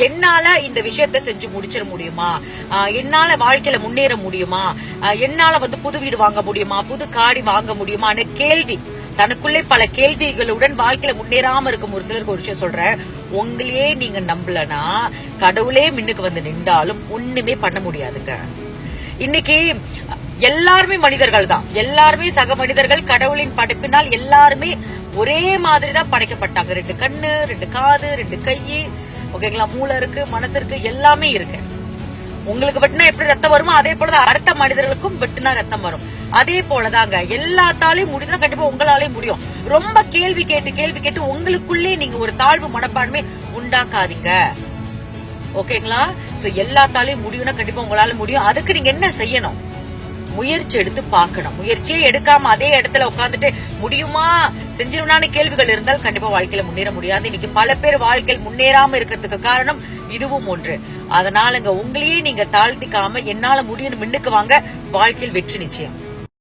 என்னால இந்த விஷயத்த செஞ்சு முடிச்சிட முடியுமா, என்னால வாழ்க்கையில முன்னேற முடியுமா, என்னால புது வீடு வாங்க முடியுமா, புது காடி வாங்க முடியுமான்னு கேள்வி, தனக்குள்ளே பல கேள்விகளுடன் வாழ்க்கையில முன்னேறாம இருக்கும் ஒரு சிலருக்கு ஒரு விஷயம் சொல்றேன். உங்களையே நீங்க நம்பலனா கடவுளே முன்னுக்கு நின்றாலும் ஒண்ணுமே பண்ண முடியாதுங்க. இன்னைக்கு எல்லாருமே மனிதர்கள் தான், எல்லாருமே சக மனிதர்கள். கடவுளின் படைப்பினால் எல்லாருமே ஒரே மாதிரி தான் படைக்கப்பட்டாங்க. 2 கண்ணு, 2 காது, 2 கை, ஓகேங்களா, மூளை இருக்கு, மனசு இருக்கு, எல்லாமே இருக்கு. உங்களுக்கு வெட்டினா எப்படி ரத்தம் வருமோ அதே போலதான் அடுத்த மனிதர்களுக்கும் வெட்டினா ரத்தம் வரும். அதே போலதாங்க எல்லாத்தாலையும் முடியுதுன்னா கண்டிப்பா உங்களாலேயும் முடியும். ரொம்ப கேள்வி கேட்டு உங்களுக்குள்ளே நீங்க ஒரு தாழ்வு மனப்பான்மை உண்டாக்காதீங்க, ஓகேங்களா. சோ எல்லாத்தாலையும் முடியும்னா கண்டிப்பா உங்களால முடியும். அதுக்கு நீங்க என்ன செய்யணும், முயற்சி எடுத்து பார்க்கணும். முயற்சியே எடுக்காம அதே இடத்துல உட்காந்துட்டு முடியுமா செஞ்சிருவனான கேள்விகள் இருந்தால் கண்டிப்பா வாழ்க்கையில முன்னேற முடியாது. இன்னைக்கு பல பேர் வாழ்க்கையில் முன்னேறாம இருக்கிறதுக்கு காரணம் இதுவும் ஒன்று. அதனாலங்க உங்களையே நீங்க தாழ்த்திக்காம என்னால முடியும் முன்னுக்கு வாங்க, வாழ்க்கையில் வெற்றி நிச்சயம்.